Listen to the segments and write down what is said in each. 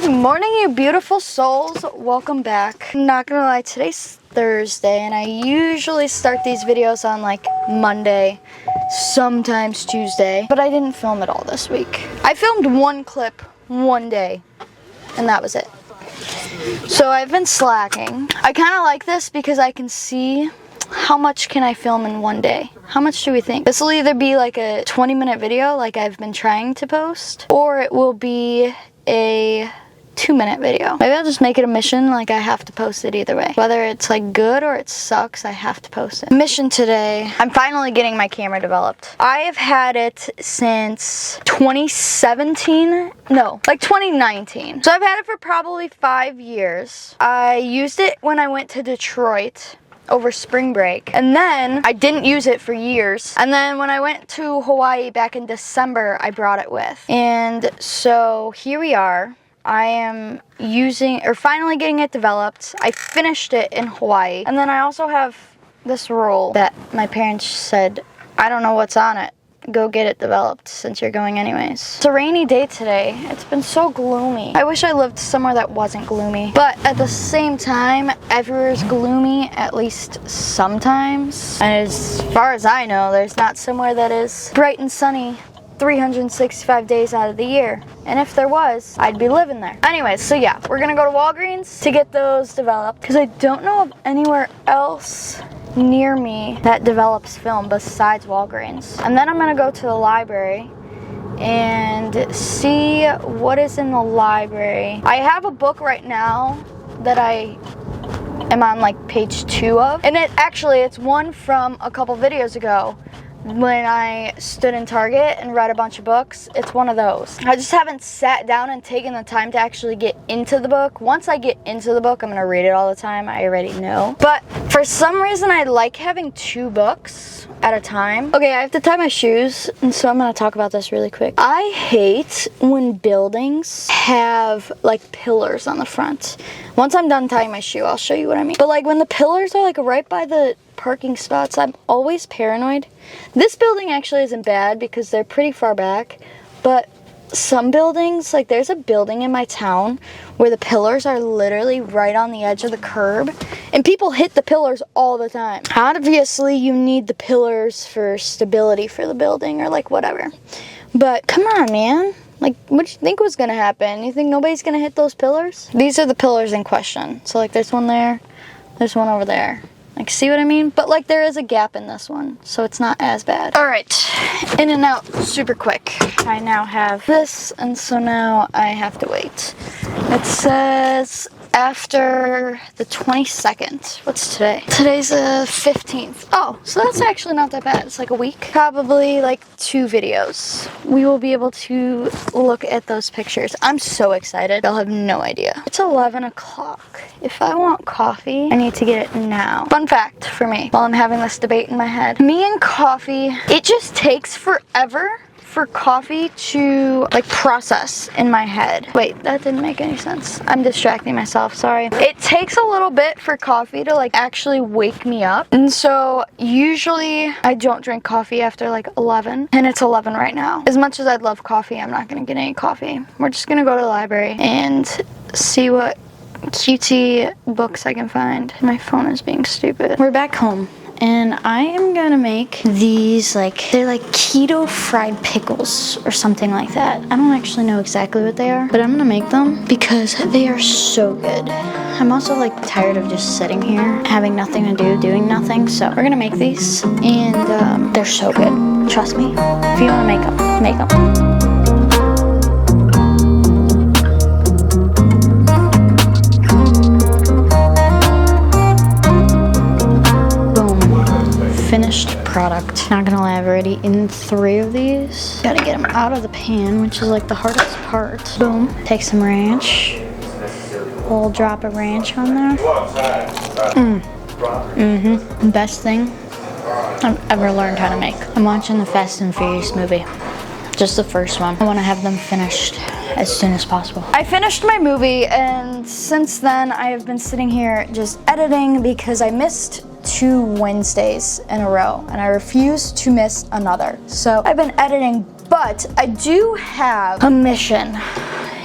Good morning, you beautiful souls. Welcome back. I'm not gonna lie, today's Thursday, and I usually start these videos on like Monday, sometimes Tuesday, but I didn't film it all this week. I filmed one clip one day, and that was it. So I've been slacking. I kind of like this because I can see how much can I film in one day. How much do we think? This will either be like a 20-minute video like I've been trying to post, or it will be a 2-minute video. Maybe I'll just make it a mission, like I have to post it either way. Whether it's like good or it sucks, I have to post it. Mission today, I'm finally getting my camera developed. I have had it since 2017, no, like 2019. So I've had it for probably 5 years. I used it when I went to Detroit over spring break, and then I didn't use it for years, and then when I went to Hawaii back in December, I brought it with. And so here we are. I am finally getting it developed. I finished it in Hawaii, and then I also have this roll that my parents said, I don't know what's on it, go get it developed since you're going anyways. It's a rainy day today. It's been so gloomy. I wish I lived somewhere that wasn't gloomy, but at the same time, everywhere is gloomy, at least sometimes. And as far as I know, there's not somewhere that is bright and sunny 365 days out of the year. And if there was, I'd be living there. Anyways, so yeah, we're gonna go to Walgreens to get those developed, because I don't know of anywhere else near me that develops film besides Walgreens. And then I'm gonna go to the library and see what is in the library. I have a book right now that I am on like page 2 of, and it's one from a couple videos ago when I stood in Target and read a bunch of books. It's one of those. I just haven't sat down and taken the time to actually get into the book. Once I get into the book, I'm gonna read it all the time. I already know. But for some reason, I like having 2 books at a time. Okay, I have to tie my shoes, and so I'm gonna talk about this really quick. I hate when buildings have like pillars on the front. Once I'm done tying my shoe, I'll show you what I mean. But like when the pillars are like right by the parking spots, I'm always paranoid. This building actually isn't bad because they're pretty far back, but some buildings, like there's a building in my town where the pillars are literally right on the edge of the curb, and people hit the pillars all the time. Obviously, you need the pillars for stability for the building or like whatever, but come on, man. Like, what do you think was gonna happen? You think nobody's gonna hit those pillars? These are the pillars in question. So like there's one there, there's one over there. Like, see what I mean? But like there is a gap in this one, so it's not as bad. All right, in and out super quick. I now have this, and so now I have to wait. It says after the 22nd. What's today? Today's the 15th. Oh, so that's actually not that bad. It's like a week. Probably like 2 videos. We will be able to look at those pictures. I'm so excited. They'll have no idea. It's 11 o'clock. If I want coffee, I need to get it now. Fun fact for me, while I'm having this debate in my head. Me and coffee, it just takes forever for coffee to like process in my head. Wait, that didn't make any sense. I'm distracting myself, sorry. It takes a little bit for coffee to like actually wake me up. And so usually I don't drink coffee after like 11, and it's 11 right now. As much as I'd love coffee, I'm not gonna get any coffee. We're just gonna go to the library and see what cutesy books I can find. My phone is being stupid. We're back home, and I am gonna make these, like, they're like keto fried pickles or something like that. I don't actually know exactly what they are, but I'm gonna make them because they are so good. I'm also like tired of just sitting here, having nothing to do, doing nothing, so we're gonna make these, and they're so good. Trust me. If you wanna make them, make them. Finished product. Not gonna lie, I've already eaten 3 of these. Gotta get them out of the pan, which is like the hardest part. Boom. Take some ranch. Whole drop of ranch on there. Best thing I've ever learned how to make. I'm watching the Fast and Furious movie. Just the first one. I want to have them finished as soon as possible. I finished my movie, and since then I have been sitting here just editing because I missed 2 Wednesdays in a row, and I refuse to miss another. So I've been editing, but I do have a mission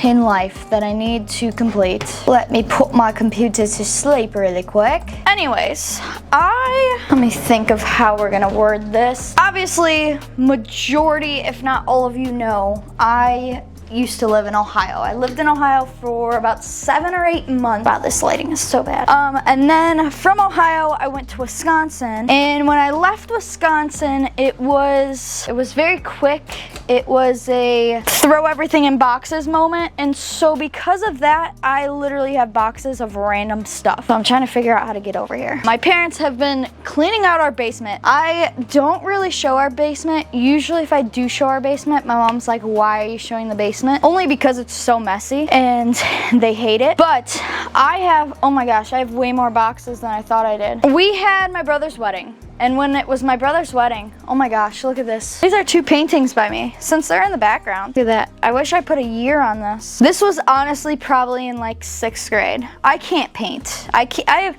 in life that I need to complete. Let me put my computer to sleep really quick. Anyways, let me think of how we're gonna word this. Obviously, majority, if not all of you know, I used to live in Ohio. I lived in Ohio for about 7 or 8 months. Wow, this lighting is so bad. And then from Ohio, I went to Wisconsin. And when I left Wisconsin, it was very quick. It was a throw everything in boxes moment. And so because of that, I literally have boxes of random stuff. So I'm trying to figure out how to get over here. My parents have been cleaning out our basement. I don't really show our basement. Usually if I do show our basement, my mom's like, why are you showing the basement? Only because it's so messy and they hate it. But I have, oh my gosh, I have way more boxes than I thought I did. We had my brother's wedding. And when it was my brother's wedding, oh my gosh, look at this. These are 2 paintings by me, since they're in the background. Look at that. I wish I put a year on this. This was honestly probably in like 6th grade. I can't paint. I have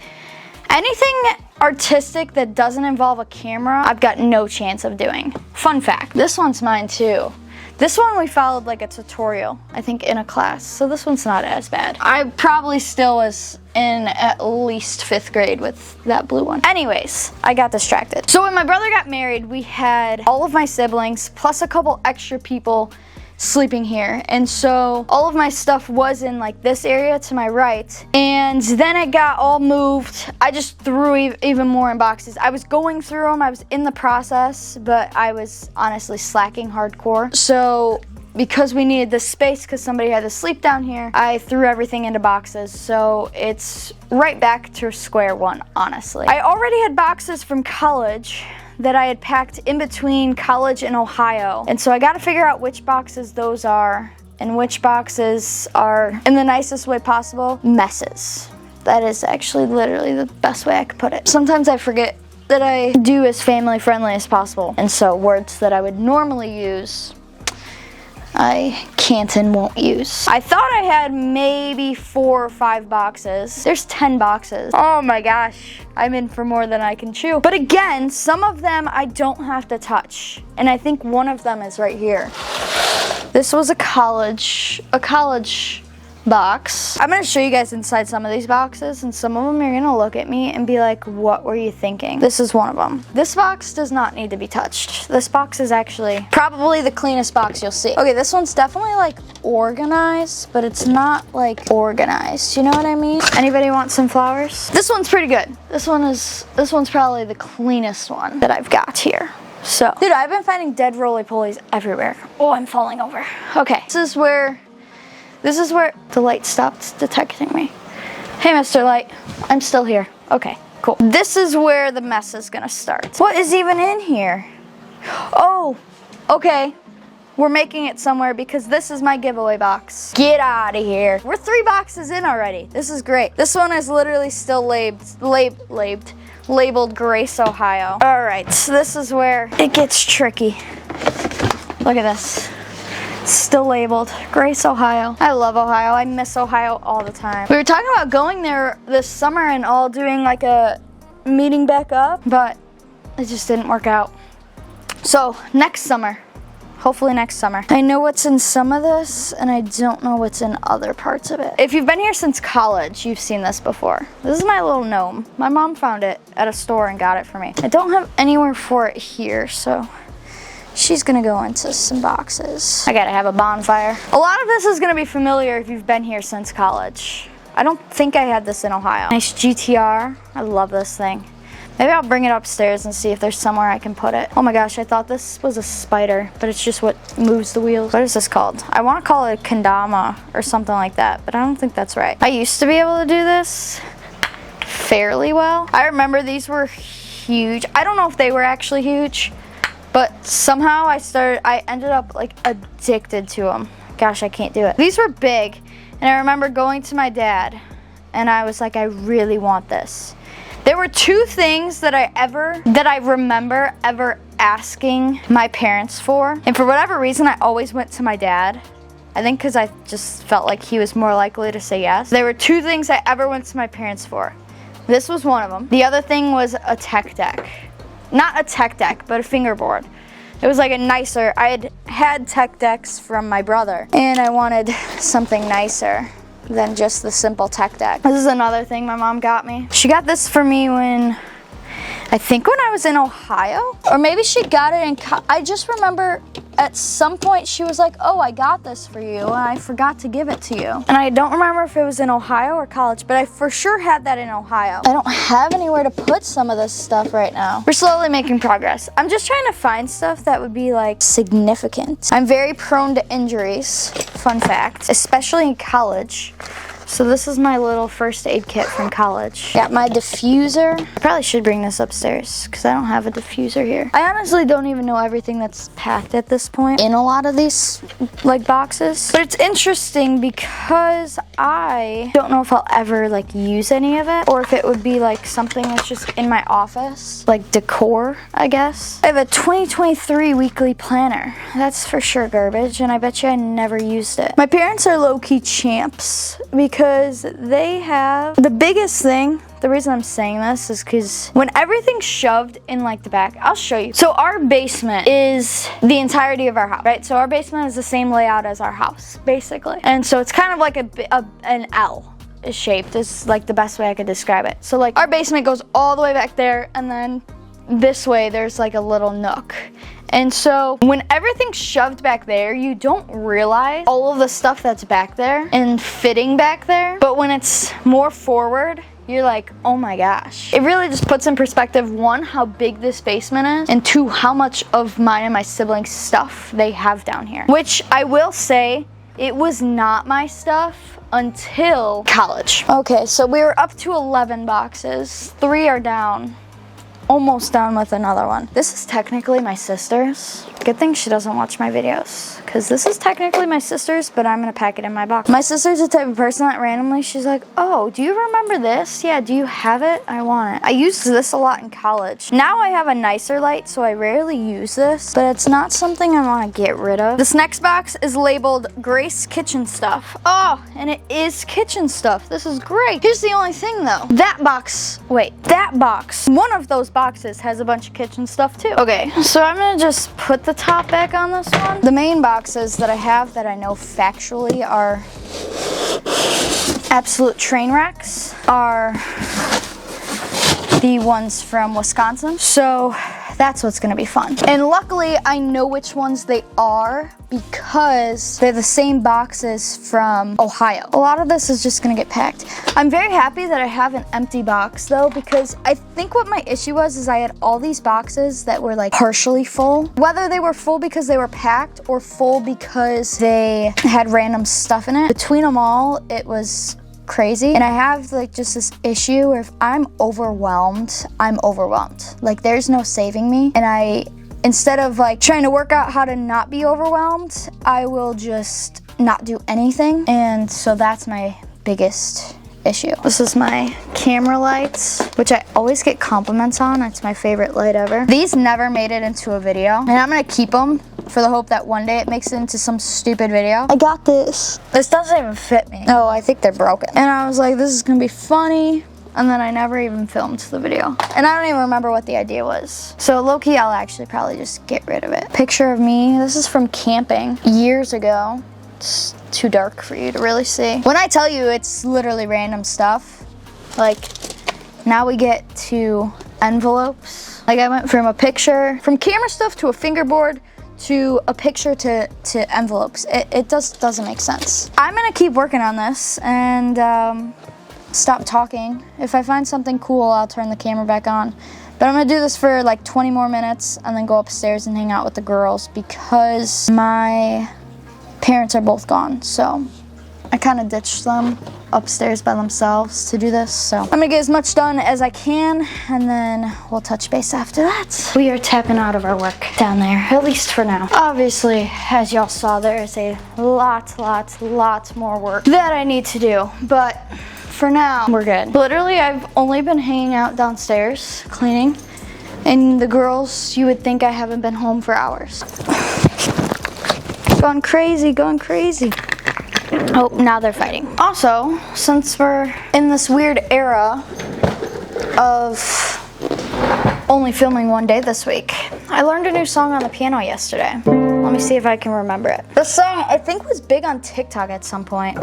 anything artistic that doesn't involve a camera, I've got no chance of doing. Fun fact, this one's mine too. This one we followed like a tutorial, I think in a class, so this one's not as bad. I probably still was in at least 5th grade with that blue one. Anyways, I got distracted. So when my brother got married, we had all of my siblings plus a couple extra people sleeping here, and so all of my stuff was in like this area to my right, and then it got all moved. I just threw even more in boxes. I was going through them, I was in the process, but I was honestly slacking hardcore. So because we needed this space because somebody had to sleep down here, I threw everything into boxes. So it's right back to square one, honestly. I already had boxes from college that I had packed in between college and Ohio. And so I gotta figure out which boxes those are and which boxes are, in the nicest way possible, messes. That is actually literally the best way I could put it. Sometimes I forget that I do as family friendly as possible. And so words that I would normally use, I can't and won't use. I thought I had maybe 4 or 5 boxes. There's 10 boxes. Oh my gosh, I'm in for more than I can chew. But again, some of them I don't have to touch. And I think one of them is right here. This was a college box. I'm gonna show you guys inside some of these boxes, and some of them you're gonna look at me and be like, what were you thinking? This is one of them. This box does not need to be touched. This box is actually probably the cleanest box you'll see. Okay, this one's definitely like organized, but it's not like organized. You know what I mean? Anybody want some flowers? This one's pretty good. This one's probably the cleanest one that I've got here. So, dude, I've been finding dead roly-polies everywhere. Oh, I'm falling over. Okay, this is where the light stopped detecting me. Hey, Mr. Light, I'm still here. Okay, cool. This is where the mess is gonna start. What is even in here? Oh, okay. We're making it somewhere because this is my giveaway box. Get out of here. We're 3 boxes in already. This is great. This one is literally still labeled Grace, Ohio. All right, so this is where it gets tricky. Look at this. Still labeled Grace, Ohio. I love Ohio. I miss Ohio all the time. We were talking about going there this summer and all doing like a meeting back up, but it just didn't work out. So next summer, hopefully next summer. I know what's in some of this and I don't know what's in other parts of it. If you've been here since college, you've seen this before. This is my little gnome. My mom found it at a store and got it for me. I don't have anywhere for it here, so she's gonna go into some boxes. I gotta have a bonfire. A lot of this is gonna be familiar if you've been here since college. I don't think I had this in Ohio. Nice GTR. I love this thing. Maybe I'll bring it upstairs and see if there's somewhere I can put it. Oh my gosh, I thought this was a spider, but it's just what moves the wheels. What is this called? I want to call it a kendama or something like that, but I don't think that's right. I used to be able to do this fairly well. I remember these were huge. I don't know if they were actually huge, but somehow I ended up like addicted to them. Gosh, I can't do it. These were big, and I remember going to my dad, and I was like, I really want this. There were 2 things that I remember ever asking my parents for, and for whatever reason, I always went to my dad. I think because I just felt like he was more likely to say yes. There were 2 things I ever went to my parents for. This was one of them. The other thing was a tech deck. Not a tech deck, but a fingerboard. It was like a nicer, I had tech decks from my brother, and I wanted something nicer than just the simple tech deck. This is another thing my mom got me. She got this for me I think when I was in Ohio, or maybe she got it in, I just remember at some point she was like, oh, I got this for you, and I forgot to give it to you. And I don't remember if it was in Ohio or college, but I for sure had that in Ohio. I don't have anywhere to put some of this stuff right now. We're slowly making progress. I'm just trying to find stuff that would be like significant. I'm very prone to injuries, fun fact, especially in college. So this is my little first aid kit from college. Got my diffuser. I probably should bring this upstairs because I don't have a diffuser here. I honestly don't even know everything that's packed at this point in a lot of these like boxes. But it's interesting because I don't know if I'll ever like use any of it or if it would be like something that's just in my office, like decor, I guess. I have a 2023 weekly planner. That's for sure garbage, and I bet you I never used it. My parents are low-key champs because they have the biggest thing. The reason I'm saying this is because when everything's shoved in like the back, I'll show you. So our basement is the entirety of our house, right? So our basement is the same layout as our house, basically. And so it's kind of like an L is shaped, is like the best way I could describe it. So like our basement goes all the way back there, and then this way there's like a little nook. And so when everything's shoved back there, you don't realize all of the stuff that's back there and fitting back there. But when it's more forward, you're like, oh my gosh. It really just puts in perspective, one, how big this basement is, and two, how much of mine and my siblings' stuff they have down here. Which I will say, it was not my stuff until college. Okay, so we were up to 11 boxes. 3 are down. Almost done with another one. This is technically my sister's. Good thing she doesn't watch my videos, because this is technically my sister's, but I'm gonna pack it in my box. My sister's the type of person that randomly, she's like, oh, do you remember this? Yeah, do you have it? I want it. I used this a lot in college. Now I have a nicer light, so I rarely use this, but it's not something I want to get rid of. This next box is labeled Grace Kitchen Stuff. Oh, and it is kitchen stuff. This is great. Here's the only thing though. That box, one of those boxes has a bunch of kitchen stuff too. Okay, so I'm gonna just put the top back on this one. The main boxes that I have that I know factually are absolute train wrecks are the ones from Wisconsin. So that's what's gonna be fun. And luckily I know which ones they are because they're the same boxes from Ohio. A lot of this is just gonna get packed. I'm very happy that I have an empty box though, because I think what my issue was is I had all these boxes that were like partially full. Whether they were full because they were packed or full because they had random stuff in it. Between them all, it was crazy. And I have like just this issue where if I'm overwhelmed, I'm overwhelmed. Like there's no saving me. And instead of like trying to work out how to not be overwhelmed, I will just not do anything. And so that's my biggest issue. This is my camera lights, which I always get compliments on. It's my favorite light ever. These never made it into a video, and I'm gonna keep them for the hope that one day it makes it into some stupid video. I got this. This doesn't even fit me. Oh, I think they're broken. And I was like, this is gonna be funny. And then I never even filmed the video. And I don't even remember what the idea was. So low-key, I'll actually probably just get rid of it. Picture of me. This is from camping years ago. It's too dark for you to really see. When I tell you it's literally random stuff, like now we get to envelopes. Like I went from from camera stuff to a fingerboard to a picture to envelopes. It just doesn't make sense. I'm gonna keep working on this and stop talking. If I find something cool, I'll turn the camera back on. But I'm gonna do this for like 20 more minutes and then go upstairs and hang out with the girls because my parents are both gone. So I kind of ditched them upstairs by themselves to do this. So I'm gonna get as much done as I can and then we'll touch base after that. We are tapping out of our work down there, at least for now. Obviously, as y'all saw, there is a lots more work that I need to do, but for now, we're good. Literally, I've only been hanging out downstairs, cleaning, and the girls, you would think I haven't been home for hours. Going crazy. Oh, now they're fighting. Also, since we're in this weird era of only filming one day this week, I learned a new song on the piano yesterday. Let me see if I can remember it. The song, I think, was big on TikTok at some point.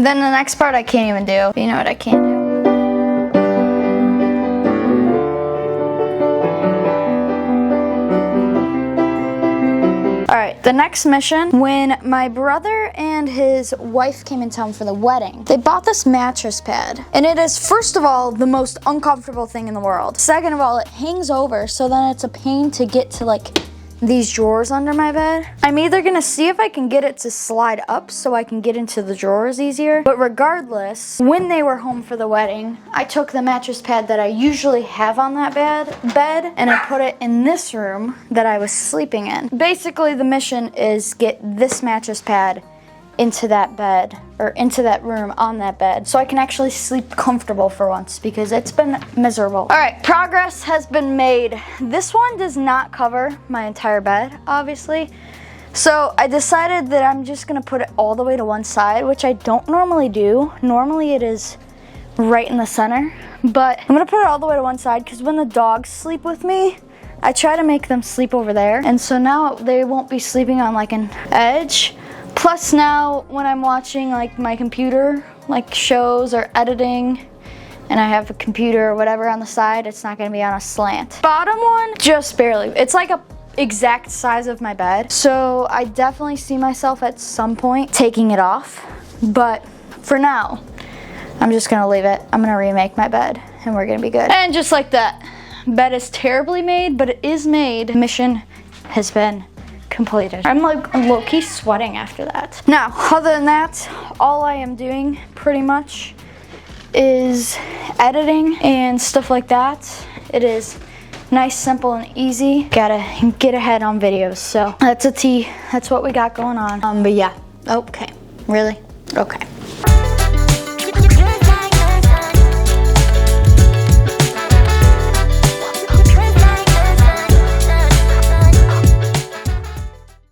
Then the next part I can't even do. You know what I can't do? Alright, the next mission, when my brother and his wife came in town for the wedding, they bought this mattress pad. And it is, first of all, the most uncomfortable thing in the world. Second of all, it hangs over, so then it's a pain to get to like these drawers under my bed. I'm either gonna see if I can get it to slide up so I can get into the drawers easier. But regardless, when they were home for the wedding, I took the mattress pad that I usually have on that bed and I put it in this room that I was sleeping in. Basically, the mission is get this mattress pad into that bed, or into that room on that bed, so I can actually sleep comfortable for once, because it's been miserable. All right, progress has been made. This one does not cover my entire bed, obviously. So I decided that I'm just gonna put it all the way to one side, which I don't normally do. Normally it is right in the center, but I'm gonna put it all the way to one side because when the dogs sleep with me, I try to make them sleep over there. And so now they won't be sleeping on like an edge. Plus now when I'm watching like my computer, like shows or editing, and I have a computer or whatever on the side, it's not gonna be on a slant. Bottom one, just barely. It's like a exact size of my bed. So I definitely see myself at some point taking it off. But for now, I'm just gonna leave it. I'm gonna remake my bed and we're gonna be good. And just like that, bed is terribly made, but it is made. Mission has been completed. I'm like low-key sweating after that. Now, other than that, all I am doing pretty much is editing and stuff like that. It is nice, simple, and easy. Gotta get ahead on videos, so that's a T. That's what we got going on. But yeah, okay, really? Okay.